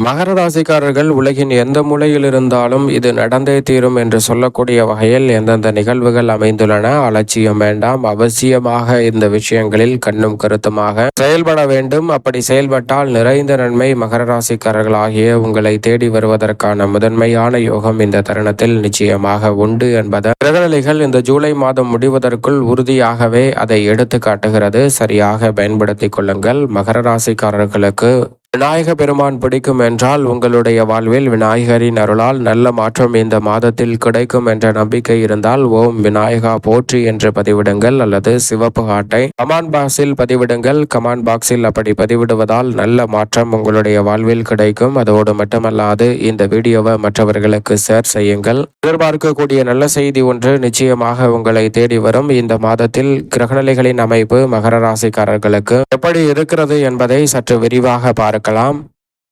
மகர ராசிக்காரர்கள் உலகின் எந்த மூலையில் இருந்தாலும் இது நடந்தே தீரும் என்று சொல்லக்கூடிய வகையில் எந்தெந்த நிகழ்வுகள் அமைந்துள்ளன. அலட்சியம் வேண்டாம். அவசியமாக இந்த விஷயங்களில் கண்ணும் கருத்துமாக செயல்பட வேண்டும். அப்படி செயல்பட்டால் நிறைந்த நன்மை மகர ராசிக்காரர்களாகிய உங்களை தேடி வருவதற்கான முதன்மையான யோகம் இந்த தருணத்தில் நிச்சயமாக உண்டு என்பதை கிரகநிலைகள் இந்த ஜூலை மாதம் முடிவதற்குள் உறுதியாகவே அதை எடுத்து காட்டுகிறது. சரியாக பயன்படுத்திக் கொள்ளுங்கள். மகர ராசிக்காரர்களுக்கு விநாயக பெருமான் பிடிக்கும் என்றால் உங்களுடைய வாழ்வில் விநாயகரின் அருளால் நல்ல மாற்றம் இந்த மாதத்தில் கிடைக்கும் என்ற நம்பிக்கை இருந்தால் ஓம் விநாயகா போற்றி என்று பதிவிடுங்கள், அல்லது சிவப்பு ஹார்ட்டை கமெண்ட் பாக்ஸில் பதிவிடுங்கள். கமெண்ட் பாக்ஸில் அப்படி பதிவிடுவதால் நல்ல மாற்றம் உங்களுடைய வாழ்வில் கிடைக்கும். அதோடு மட்டுமல்லாது இந்த வீடியோவை மற்றவர்களுக்கு ஷேர் செய்யுங்கள். எதிர்பார்க்கக்கூடிய நல்ல செய்தி ஒன்று நிச்சயமாக உங்களை தேடி வரும். இந்த மாதத்தில் கிரகநிலைகளின் அமைப்பு மகர ராசிக்காரர்களுக்கு எப்படி இருக்கிறது என்பதை சற்று விரிவாக பார்க்கலாம்.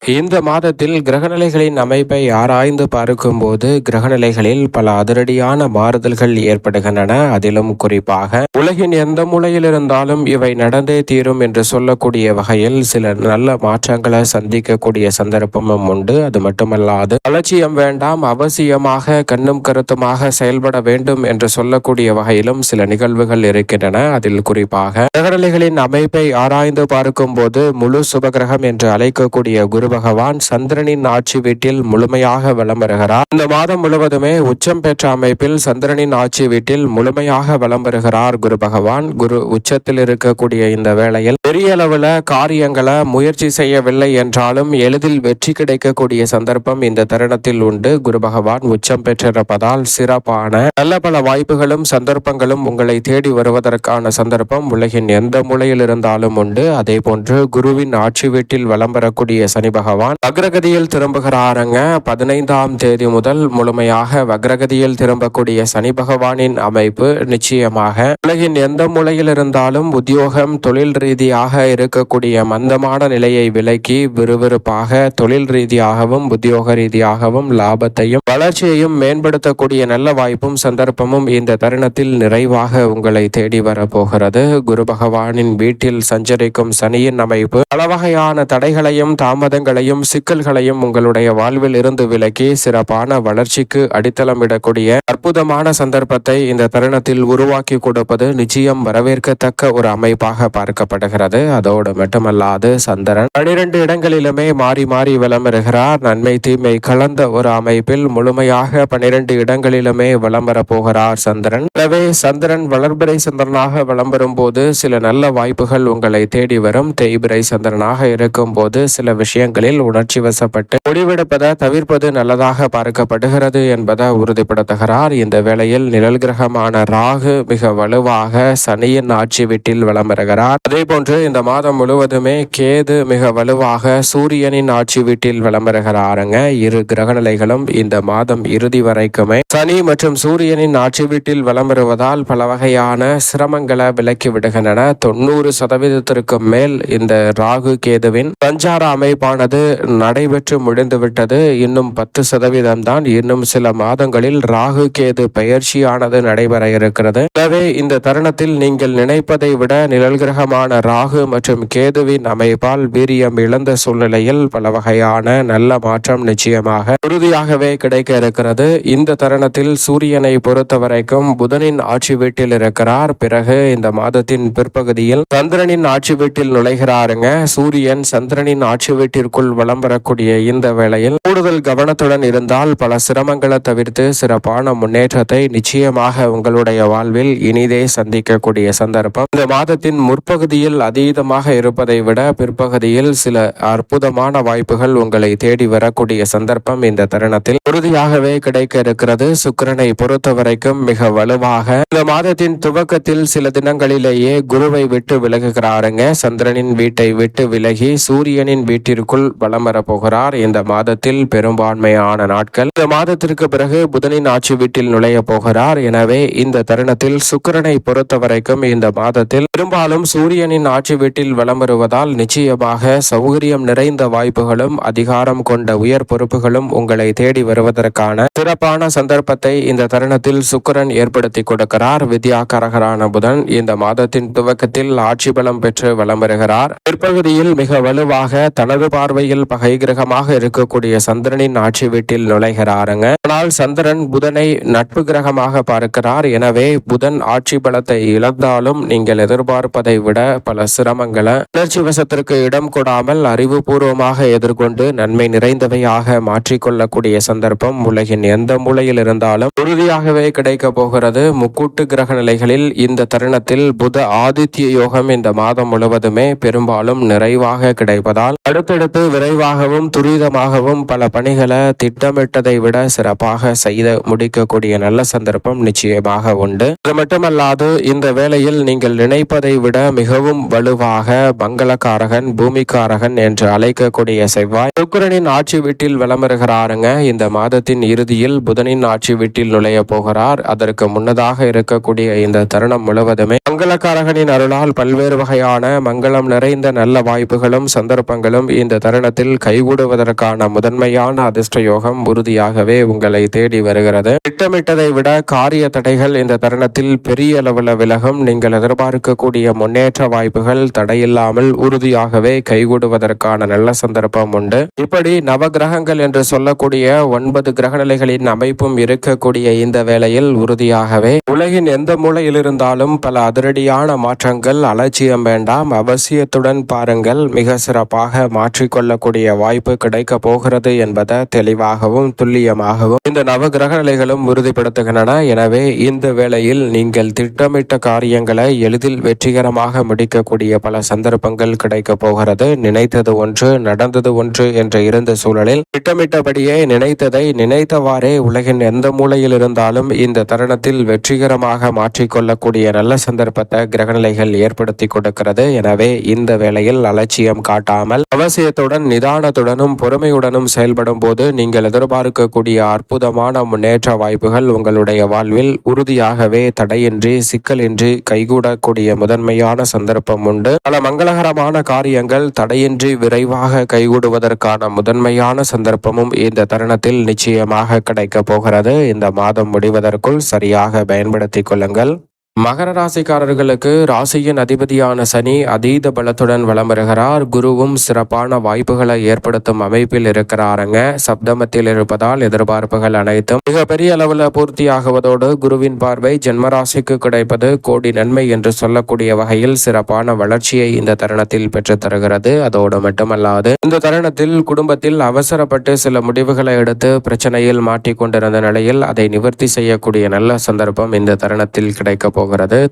இந்த மாதத்தில் கிரகநிலைகளின் அமைப்பை ஆராய்ந்து பார்க்கும்போது கிரகநிலைகளில் பல அதிரடியான மாறுதல்கள் ஏற்படுகின்றன. அதிலும் குறிப்பாக உலகின் எந்த மூலையில் இருந்தாலும் இவை நடந்தே தீரும் என்று சொல்லக்கூடிய வகையில் சில நல்ல மாற்றங்களை சந்திக்கக்கூடிய சந்தர்ப்பமும் உண்டு. அது மட்டுமல்லாது அலட்சியம் வேண்டாம், அவசியமாக கண்ணும் கருத்துமாக செயல்பட வேண்டும் என்று சொல்லக்கூடிய வகையிலும் சில நிகழ்வுகள் இருக்கின்றன. அதில் குறிப்பாக கிரகநிலைகளின் அமைப்பை ஆராய்ந்து பார்க்கும்போது முழு சுபகிரகம் என்று அழைக்கக்கூடிய குரு பகவான் சந்திரனின் ஆட்சி வீட்டில் முழுமையாக வலம் வருகிறார். இந்த மாதம் முழுவதுமே உச்சம் பெற்ற அமைப்பில் சந்திரனின் ஆட்சி வீட்டில் முழுமையாக வலம் வருகிறார் குரு பகவான். குரு உச்சத்தில் இருக்கக்கூடிய இந்த வேளையில் பெரிய அளவுல காரியங்களை முயற்சி செய்யவில்லை என்றாலும் எளிதில் வெற்றி கிடைக்கக்கூடிய சந்தர்ப்பம் இந்த தருணத்தில் உண்டு. குரு பகவான் உச்சம் பெற்றிருப்பதால் சிறப்பான நல்ல பல வாய்ப்புகளும் சந்தர்ப்பங்களும் உங்களை தேடி வருவதற்கான சந்தர்ப்பம் உலகின் எந்த மூலையில் இருந்தாலும் உண்டு. அதே போன்று குருவின் ஆட்சி வீட்டில் வலம் வரக்கூடிய சனி பகவான் வக்ரகதியில் திரும்புகிறாருங்க. 15ஆம் தேதி முதல் முழுமையாக வக்ரகதியில் திரும்பக்கூடிய சனி பகவானின் அமைப்பு நிச்சயமாக உலகின் எந்த மூலையில் இருந்தாலும் உத்தியோகம் தொழில் ரீதியாக இருக்கக்கூடிய மந்தமான நிலையை விலக்கி விறுவிறுப்பாக தொழில் ரீதியாகவும் உத்தியோக ரீதியாகவும் லாபத்தையும் வளர்ச்சியையும் மேம்படுத்தக்கூடிய நல்ல வாய்ப்பும் சந்தர்ப்பமும் இந்த தருணத்தில் நிறைவாக உங்களை தேடி வரப்போகிறது. குரு பகவானின் வீட்டில் சஞ்சரிக்கும் சனியின் அமைப்பு பல வகையான தடைகளையும் தாமதங்களையும் சிக்கல்களையும் உங்களுடைய வாழ்வில் இருந்து விலக்கி சிறப்பான வளர்ச்சிக்கு அடித்தளமிடக்கூடிய அற்புதமான சந்தர்ப்பத்தை இந்த தருணத்தில் உருவாக்கி கொடுப்பது நிச்சயம் வரவேற்கத்தக்க ஒரு அமைப்பாக பார்க்கப்படுகிறது. அதோடு மட்டுமல்லாது சந்திரன் 12 இடங்களிலுமே மாறி மாறி வலம் வருகிறார். நன்மை தீமை கலந்த ஒரு அமைப்பில் முழுமையாக 12 இடங்களிலுமே வலம் வரப்போகிறார் சந்திரன். எனவே சந்திரன் வளர்பிறை சந்திரனாக வலம் வரும் போது சில நல்ல வாய்ப்புகள் உங்களை தேடி வரும். தேய்பிறை சந்திரனாக இருக்கும் போது சில விஷயங்களில் உணர்ச்சி வசப்பட்டு முடிவெடுப்பதை தவிர்ப்பது நல்லதாக பார்க்கப்படுகிறது என்பதை உறுதிப்படுத்துகிறார். இந்த வேளையில் நிழல் கிரகமான ராகு மிக வலுவாக சனியின் ஆட்சி வீட்டில் வலம் வருகிறார். அதே போன்று இந்த மாதம் முழுவதுமே கேது மிக வலுவாக சூரியனின் ஆட்சி வீட்டில் வலம் வருகிறாருங்க. இரு கிரகநிலைகளும் இந்த மாதம் இறுதி வரைக்குமே சனி மற்றும் சூரியனின் ஆட்சி வீட்டில் வலம் வருவதால் பல வகையான சிரமங்களை விலக்கி விடுகின்றன. 90% மேல் இந்த ராகு கேதுவின் சஞ்சார அமைப்பானது நடைபெற்று முடிந்துவிட்டது. இன்னும் 10% தான் இன்னும் சில மாதங்களில் ராகு கேது பெயர்ச்சியானது நடைபெற இருக்கிறது. எனவே இந்த தருணத்தில் நீங்கள் நினைப்பதை விட நிழல் கிரகமான ராகு மற்றும் கேதுவின் அமைப்பால் வீரியம் இழந்த சூழ்நிலையில் பல வகையான நல்ல மாற்றம் நிச்சயமாக உறுதியாகவே கிடைக்க இருக்கிறது. இந்த தருணத்தில் சூரியனை பொறுத்தவரைக்கும் புதனின் ஆட்சி வீட்டில் இருக்கிறார். பிறகு இந்த மாதத்தின் பிற்பகுதியில் சந்திரனின் ஆட்சி வீட்டில் நுழைகிறாருங்க. சூரியன் சந்திரனின் ஆட்சி வீட்டிற்குள் வலம் வரக்கூடிய இந்த வேளையில் கூடுதல் கவனத்துடன் இருந்தால் பல சிரமங்களை தவிர்த்து சிறப்பான முன்னேற்றத்தை நிச்சயமாக உங்களுடைய வாழ்வில் இனிதே சந்திக்கக்கூடிய சந்தர்ப்பம் இந்த மாதத்தின் முற்பகுதியில் அதீதமாக இருப்பதை விட பிற்பகுதியில் சில அற்புதமான வாய்ப்புகள் உங்களை தேடி வரக்கூடிய சந்தர்ப்பம் இந்த தருணத்தில் உறுதியாகவே கிடைக்க இருக்கிறது. சுக்கிரனை பொறுத்தவரைக்கும் மிக வலுவாக இந்த மாதத்தின் துவக்கத்தில் சில தினங்களிலேயே குருவை விட்டு விலகுகிறாருங்க. சந்திரனின் வீட்டை விட்டு விலகி சூரியனின் வீட்டிற்குள் வலம் வரப்போகிறார். இந்த மாதத்தில் பெரும்பான்மையான நாட்கள் இந்த மாதத்திற்கு பிறகு புதனின் ஆட்சி வீட்டில் நுழைய போகிறார். எனவே இந்த தருணத்தில் சுக்கிரனை பொறுத்தவரைக்கும் இந்த மாதத்தில் பெரும்பாலும் சூரியனின் ஆட்சி வீட்டில் வலம் வருவதால் நிச்சயமாக சௌகரியம் நிறைந்த வாய்ப்புகளும் அதிகாரம் கொண்ட உயர் பொறுப்புகளும் உங்களை தேடி வருவது பெறுவதற்கான சிறப்பான சந்தர்ப்பத்தை இந்த தருணத்தில் சுக்கிரன் ஏற்படுத்தி கொடுக்கிறார். வித்யாகாரகரான புதன் இந்த மாதத்தின் துவக்கத்தில் ஆட்சி பலம் பெற்று வலம் வருகிறார். பிற்பகுதியில் மிக வலுவாக தனது பார்வையில் பகை கிரகமாக இருக்கக்கூடிய சந்திரனின் ஆட்சி வீட்டில் நுழைகிறாருங்க. ஆனால் சந்திரன் புதனை நட்பு கிரகமாக பார்க்கிறார். எனவே புதன் ஆட்சி பலத்தை இழந்தாலும் நீங்கள் எதிர்பார்ப்பதை விட பல சிரமங்களை உணர்ச்சி வசத்திற்கு இடம் கொடாமல் அறிவுபூர்வமாக எதிர்கொண்டு நன்மை நிறைந்தவையாக மாற்றிக்கொள்ளக்கூடிய சந்தர்ப்பம் உலகின் எந்த மூலையில் இருந்தாலும் உறுதியாகவே கிடைக்க போகிறது. முக்கூட்டு கிரக நிலைகளில் இந்த தருணத்தில் புத ஆதித்ய யோகம் இந்த மாதம் முழுவதுமே பெரும்பாலும் நிறைவாக கிடைப்பதால் அடுத்தடுத்து விரைவாகவும் துரிதமாகவும் பல பணிகளை திட்டமிட்டதை விட சிறப்பாக செய்து முடிக்கக்கூடிய நல்ல சந்தர்ப்பம் நிச்சயமாக உண்டு. அது மட்டுமல்லாது இந்த வேளையில் நீங்கள் நினைப்பதை விட மிகவும் வலுவாக மங்களகாரகன் பூமிக்காரகன் என்று அழைக்கக்கூடிய செவ்வாய் சுக்கிரனின் ஆட்சி வீட்டில் விளம்பருகிறாருங்க. இந்த மாதத்தின் இறுதியில் புதனின் ஆட்சி வீட்டில் நுழைய போகிறார். அதற்கு முன்னதாக இருக்கக்கூடிய இந்த தருணம் முழுவதுமே மங்களகாரகனின் அருளால் பல்வேறு வகையான மங்களம் நிறைந்த நல்ல வாய்ப்புகளும் சந்தர்ப்பங்களும் இந்த தருணத்தில் கைகூடுவதற்கான முதன்மையான அதிர்ஷ்ட யோகம் உறுதியாகவே உங்களை தேடி வருகிறது. திட்டமிட்டதை விட காரிய தடைகள் இந்த தருணத்தில் பெரிய அளவில் விலகும். நீங்கள் எதிர்பார்க்கக்கூடிய முன்னேற்ற வாய்ப்புகள் தடையில்லாமல் உறுதியாகவே கைகூடுவதற்கான நல்ல சந்தர்ப்பம் உண்டு. இப்படி நவகிரகங்கள் என்று சொல்லக்கூடிய 9 கிரகநிலைகளின் அமைப்பும் இருக்கக்கூடிய இந்த வேளையில் உறுதியாகவே உலகின் எந்த மூலையில் இருந்தாலும் பல அதிரடியான மாற்றங்கள் அலட்சியம் வேண்டாம், அவசியத்துடன் பாருங்கள். மிக சிறப்பாக மாற்றிக்கொள்ளக்கூடிய வாய்ப்பு கிடைக்க போகிறது என்பதை தெளிவாகவும் துல்லியமாகவும் இந்த நவகிரக நிலைகளும் உறுதிப்படுத்துகின்றன. எனவே இந்த வேளையில் நீங்கள் திட்டமிட்ட காரியங்களை எளிதில் வெற்றிகரமாக முடிக்கக்கூடிய பல சந்தர்ப்பங்கள் கிடைக்க போகிறது. நினைத்தது ஒன்று நடந்தது ஒன்று என்ற இருந்த சூழலில் திட்டமிட்டபடியே நினைத்ததை நினைத்தவாறே உலகின் எந்த மூலையில் இருந்தாலும் இந்த தருணத்தில் வெற்றிகரமாக மாற்றிக்கொள்ளக்கூடிய நல்ல சந்தர்ப்பத்தை கிரகநிலைகள் ஏற்படுத்தி கொடுக்கிறது. எனவே இந்த வேளையில் அலட்சியம் காட்டாமல் அவசியத்துடன் நிதானத்துடனும் பொறுமையுடனும் செயல்படும் போது நீங்கள் எதிர்பார்க்கக்கூடிய அற்புதமான முன்னேற்ற வாய்ப்புகள் உங்களுடைய வாழ்வில் உறுதியாகவே தடையின்றி சிக்கலின்றி கைகூடக்கூடிய முதன்மையான சந்தர்ப்பம் உண்டு. பல மங்களகரமான காரியங்கள் தடையின்றி விரைவாக கைகூடுவதற்கான முதன்மையான சந்தர்ப்பமும் இந்த தருணத்தில் நிச்சயமாக கிடைக்க போகிறது. இந்த மாதம் முடிவதற்குள் சரியாக பயன்படுத்திக் கொள்ளுங்கள். மகர ராசிக்காரர்களுக்கு ராசியின் அதிபதியான சனி அதீத பலத்துடன் வலம் வருகிறார். குருவும் சிறப்பான வாய்ப்புகளை ஏற்படுத்தும் அமைப்பில் இருக்கிறாருங்க. சப்தமத்தில் இருப்பதால் எதிர்பார்ப்புகள் அனைத்தும் மிகப்பெரிய அளவில் பூர்த்தியாகுவதோடு குருவின் பார்வை ஜென்மராசிக்கு கிடைப்பது கோடி நன்மை என்று சொல்லக்கூடிய வகையில் சிறப்பான வளர்ச்சியை இந்த தருணத்தில் பெற்று தருகிறது. அதோடு மட்டுமல்லாது இந்த தருணத்தில் குடும்பத்தில் அவசரப்பட்டு சில முடிவுகளை எடுத்து பிரச்சனையில் மாட்டிக்கொண்டிருந்த நிலையில் அதை நிவர்த்தி செய்யக்கூடிய நல்ல சந்தர்ப்பம் இந்த தருணத்தில் கிடைக்க போகிறது.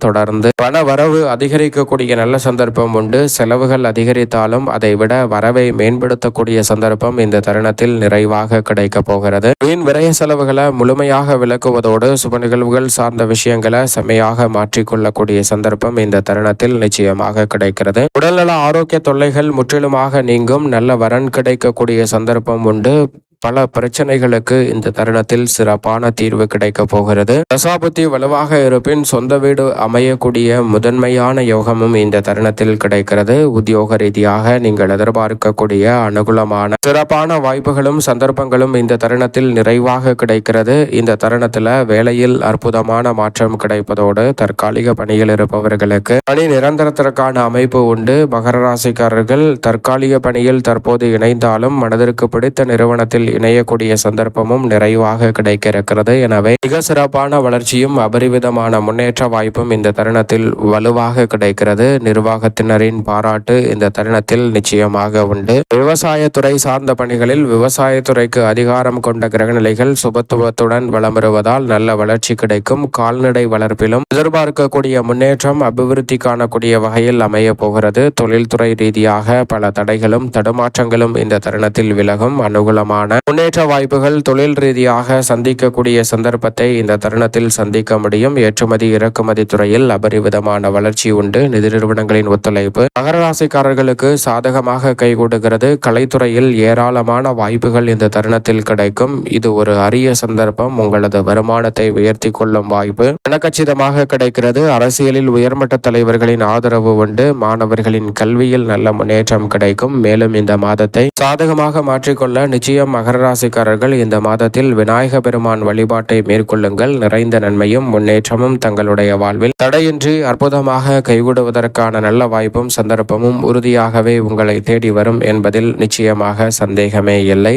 தொடர்ந்து பண வரவு அதிகரிக்கக்கூடிய நல்ல சந்தர்ப்பம் உண்டு. செலவுகள் அதிகரித்தாலும் அதை விட வரவை மேம்படுத்தக்கூடிய சந்தர்ப்பம் இந்த தருணத்தில் நிறைவாக கிடைக்க போகிறது. வீண் விரய செலவுகளை முழுமையாக விளக்குவதோடு சுப நிகழ்வுகள் சார்ந்த விஷயங்களை செம்மையாக மாற்றிக்கொள்ளக்கூடிய சந்தர்ப்பம் இந்த தருணத்தில் நிச்சயமாக கிடைக்கிறது. உடல்நல ஆரோக்கிய தொல்லைகள் முற்றிலுமாக நீங்கும். நல்ல வரன் கிடைக்கக்கூடிய சந்தர்ப்பம் உண்டு. பல பிரச்சனைகளுக்கு இந்த தருணத்தில் சிறப்பான தீர்வு கிடைக்க போகிறது. தசாபுத்தி வலுவாக இருப்பின் சொந்த வீடு அமையக்கூடிய முதன்மையான யோகமும் இந்த தருணத்தில் கிடைக்கிறது. உத்தியோக ரீதியாக நீங்கள் எதிர்பார்க்கக்கூடிய அனுகூலமான சிறப்பான வாய்ப்புகளும் சந்தர்ப்பங்களும் இந்த தருணத்தில் நிறைவாக கிடைக்கிறது. இந்த தருணத்தில் வேலையில் அற்புதமான மாற்றம் கிடைப்பதோடு தற்காலிக பணியில் இருப்பவர்களுக்கு பணி நிரந்தரத்திற்கான அமைப்பு உண்டு. மகர ராசிக்காரர்கள் தற்காலிக பணியில் தற்போது இணைந்தாலும் மனதிற்கு பிடித்த நிறுவனத்தில் இணையக்கூடிய சந்தர்ப்பமும் நிறைவாக கிடைக்க இருக்கிறது. எனவே மிக சிறப்பான வளர்ச்சியும் அபரிவிதமான முன்னேற்ற வாய்ப்பும் இந்த தருணத்தில் வலுவாக கிடைக்கிறது. நிர்வாகத்தினரின் பாராட்டு இந்த தருணத்தில் நிச்சயமாக உண்டு. விவசாயத்துறை சார்ந்த பணிகளில் விவசாயத்துறைக்கு அதிகாரம் கொண்ட கிரகநிலைகள் சுபத்துவத்துடன் வலம் வருவதால் நல்ல வளர்ச்சி கிடைக்கும். கால்நடை வளர்ப்பிலும் எதிர்பார்க்கக்கூடிய முன்னேற்றம் அபிவிருத்தி காணக்கூடிய வகையில் அமைய போகிறது. தொழில்துறை ரீதியாக பல தடைகளும் தடுமாற்றங்களும் இந்த தருணத்தில் விலகும். அனுகூலமான முன்னேற்ற வாய்ப்புகள் தொழில் ரீதியாக சந்திக்கக்கூடிய சந்தர்ப்பத்தை இந்த தருணத்தில் சந்திக்க முடியும். ஏற்றுமதி இறக்குமதி துறையில் அபரிவிதமான வளர்ச்சி உண்டு. நிதி நிறுவனங்களின் ஒத்துழைப்பு மகர ராசிக்காரர்களுக்கு சாதகமாக கைகூடுகிறது. கலைத்துறையில் ஏராளமான வாய்ப்புகள் இந்த தருணத்தில் கிடைக்கும். இது ஒரு அரிய சந்தர்ப்பம். உங்களது வருமானத்தை உயர்த்தி கொள்ளும் வாய்ப்பு கச்சிதமாக கிடைக்கிறது. அரசியலில் உயர்மட்ட தலைவர்களின் ஆதரவு உண்டு. மாணவர்களின் கல்வியில் நல்ல முன்னேற்றம் கிடைக்கும். மேலும் இந்த மாதத்தை சாதகமாக மாற்றிக்கொள்ள நிச்சயம் மகர மகர ராசிக்காரர்கள் இந்த மாதத்தில் விநாயக பெருமான் வழிபாட்டை மேற்கொள்ளுங்கள். நிறைந்த நன்மையும் முன்னேற்றமும் தங்களுடைய வாழ்வில் தடையின்றி அற்புதமாக கைவிடுவதற்கான நல்ல வாய்ப்பும் சந்தர்ப்பமும் உறுதியாகவே உங்களை தேடி வரும் என்பதில் நிச்சயமாக சந்தேகமே இல்லை.